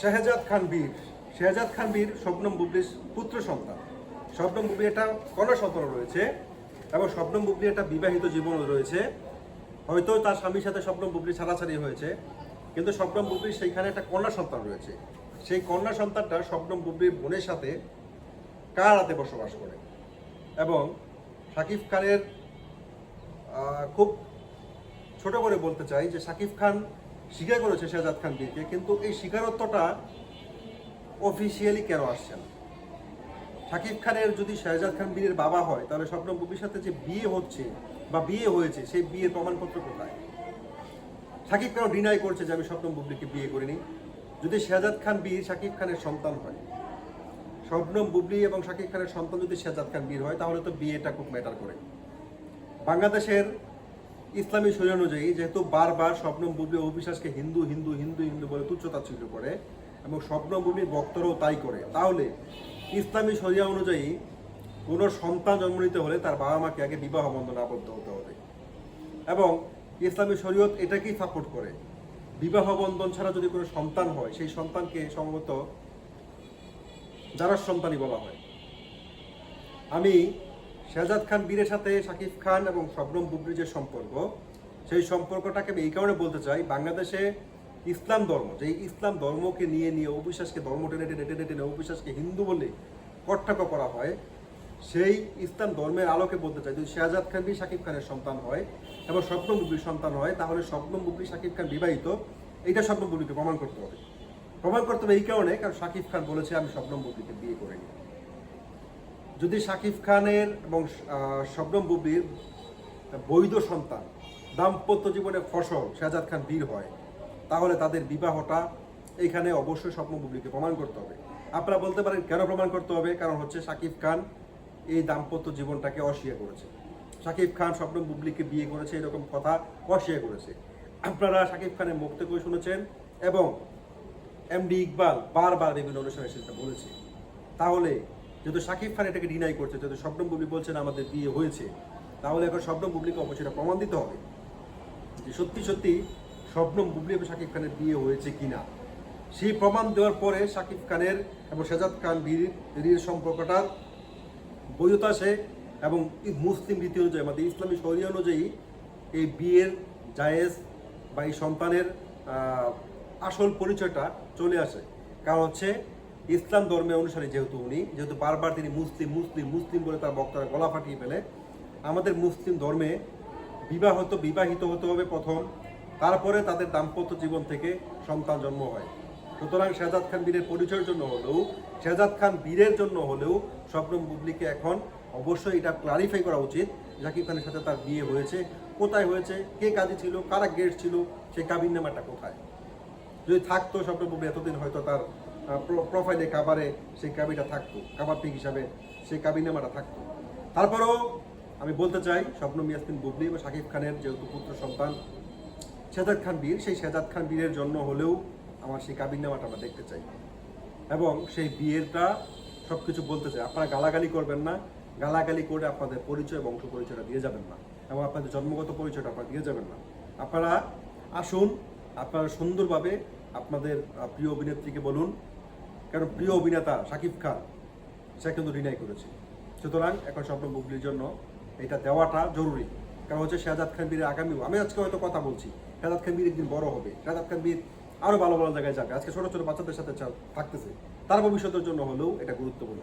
শাহজাদ খান বীর। শাহজাদ খান বীর শবনম বুবলির পুত্র সন্তান। শবনম বুবলি একটা কন্যা সন্তান রয়েছে এবং শবনম বুবলি একটা বিবাহিত জীবনও রয়েছে। হয়তো তার স্বামীর সাথে শবনম বুবলি ছাড়াছাড়ি হয়েছে, কিন্তু শবনম বুবলির সেইখানে একটা কন্যা সন্তান রয়েছে। সেই কন্যা সন্তানটা শবনম বুবলির বোনের সাথে কারাতে বসবাস করে এবং শাকিব খানের খুব ছোট করে বলতে চাই যে শাকিব খান স্বীকার করেছে শাহজাদ খান বীরকে, কিন্তু এই স্বীকারোত্তরটা অফিসিয়ালি কেন আসছে না? শাকিব খানের যদি শাহজাদ খান বীরের বাবা হয়, তাহলে শবনম বুবলির সাথে যে বিয়ে হচ্ছে বা বিয়ে হয়েছে সেই বিয়ের প্রমাণপত্র কোথায়? শাকিব খান ডিনাই করছে যে আমি শবনম বুবলিকে বিয়ে করিনি। যদি শাহজাদ খান বীর শাকিব খানের সন্তান হয়, শবনম বুবলি এবং শাকিব খানের সন্তান যদি শাহজাদ খান বীর হয়, তাহলে তো বিয়েটা খুব ম্যাটার করে। বাংলাদেশের ইসলামী শরীয়ত অনুযায়ী যেহেতু বারবার শবনম বুবলি অবিশ্বাসকে হিন্দু হিন্দু হিন্দু হিন্দু বলে তুচ্ছতাচ্ছিল্য করে এবং শবনম বুবলির ভক্তরাও তাই করে, তাহলে ইসলামী শরিয়া অনুযায়ী কোনো সন্তান জন্ম নিতে হলে তার বাবা মাকে আগে বিবাহ বন্ধনে আবদ্ধ হতে হবে এবং ইসলামী শরীয়ত এটাকেই সাপোর্ট করে। বিবাহ বন্ধন ছাড়া যদি কোনো সন্তান হয়, সেই সন্তানকে সম্ভবত জারাস সন্তানই বলা হয়। আমি শাহজাদ খান বীরের সাথে শাকিব খান এবং শবনম বুবলির যে সম্পর্ক, সেই সম্পর্কটাকে আমি এই কারণে বলতে চাই, বাংলাদেশে ইসলাম ধর্ম, যে ইসলাম ধর্মকে নিয়ে অবিশ্বাসকে ধর্ম টেনে টেনে টেনে টেনে অবিশ্বাসকে হিন্দু বলে কটাক্ষ করা হয়, সেই ইসলাম ধর্মের আলোকে বলতে চাই, যদি শাহজাদ খান বীর শাকিব খানের সন্তান হয় এবং শবনম বুবলির সন্তান হয়, তাহলে শবনম বুবলি শাকিব খান বিবাহিত, এইটা শবনম বুবলিকে প্রমাণ করতে হবে। প্রমাণ করতে হবে এই কারণে, কারণ শাকিব খান বলেছে আমি শবনম বুবলিকে বিয়ে করিনি। যদি শাকিব খানের এবং শবনম বুবলির বৈধ সন্তান, দাম্পত্য জীবনের ফসল শাহজাদ খান বীর হয়, তাহলে তাদের বিবাহটা এখানে অবশ্যই শবনম বুবলিকে প্রমাণ করতে হবে। আপনারা বলতে পারেন কেন প্রমাণ করতে হবে? কারণ হচ্ছে শাকিব খান এই দাম্পত্য জীবনটাকে অস্বীকার করেছে। শাকিব খান শবনম বুবলিকে বিয়ে করেছে এরকম কথা অস্বীকার করেছে। আপনারা শাকিব খানের মুখ থেকেও শুনেছেন এবং এমডি ইকবাল বারবার বিভিন্ন অনুষ্ঠানে সেটা বলেছে। তাহলে যেহেতু শাকিব খান এটাকে ডিনাই করছে, যেহেতু শবনম বুবলি বলছেন আমাদের বিয়ে হয়েছে, তাহলে এখন শবনম বুবলিকে অবশ্যই এটা প্রমাণ দিতে হবে যে সত্যি সত্যি শবনম বুবলি এবং শাকিব খানের বিয়ে হয়েছে কিনা। সেই প্রমাণ দেওয়ার পরে শাকিব খানের এবং শাহজাদ খান বীরের সম্পর্কটার বৈধতা আসে এবং মুসলিম রীতি অনুযায়ী, আমাদের ইসলামী শরিয়া অনুযায়ী এই বিয়ের জায়েজ বা এই সন্তানের আসল পরিচয়টা চলে আসে। কারণ হচ্ছে ইসলাম ধর্মের অনুসারী যেহেতু বারবার তিনি মুসলিম মুসলিম মুসলিম বলে তার বক্তারা গলা ফাটিয়ে ফেলে, আমাদের মুসলিম ধর্মে বিবাহিত হতে হবে প্রথম, তারপরে তাদের দাম্পত্য জীবন থেকে সন্তান জন্ম হয়। সুতরাং শাহজাদ খান বীরের পরিচয়ের জন্য হলেও, শাহজাদ খান বীরের জন্য হলেও শবনম বুবলিকে এখন অবশ্যই এটা ক্লারিফাই করা উচিত শাকিব খানের সাথে তার বিয়ে হয়েছে, কোথায় হয়েছে, কে কাজী ছিল, কারা গেস্ট ছিল, সেই কাবিননামাটা কোথায়। যদি থাকতো শবনম বুবলি এতদিন হয়তো তার প্রোফাইলে কাবারে সেই কাবিটা থাকতো, কাবার পিক হিসাবে সেই কাবিননামাটা থাকতো। তারপরেও আমি বলতে চাই শবনম ইয়াসমিন বুবলি এবং শাকিব খানের যেহেতু পুত্র সন্তান শাহজাদ খান বীর, সেই শাহজাদ খান বীরের জন্য হলেও আমার সেই কাবিননামাটা আমরা দেখতে চাই এবং সেই বিয়েটা সব কিছু বলতে চাই। আপনারা গালাগালি করবেন না, গালাগালি করে আপনাদের পরিচয় বংশ পরিচয়টা দিয়ে যাবেন না এবং আপনাদের জন্মগত পরিচয়টা আপনারা দিয়ে যাবেন না। আপনারা আসুন, আপনারা সুন্দরভাবে আপনাদের প্রিয় অভিনেত্রীকে বলুন, কারণ প্রিয় অভিনেতা শাকিব খান সে কিন্তু ডিনাই করেছে। সুতরাং এখন শবনম বুবলির জন্য এটা দেওয়াটা জরুরি। কারণ হচ্ছে শাহজাদ খান বীরের আগামী, আমি আজকে হয়তো কথা বলছি, শাহজাদ খান বীর একদিন বড় হবে, শাহজাদ খান বীর আরও ভালো ভালো জায়গায় যাবে, আজকে ছোটো ছোটো বাচ্চাদের সাথে থাকতেছে, তার ভবিষ্যতের জন্য হলেও এটা গুরুত্বপূর্ণ।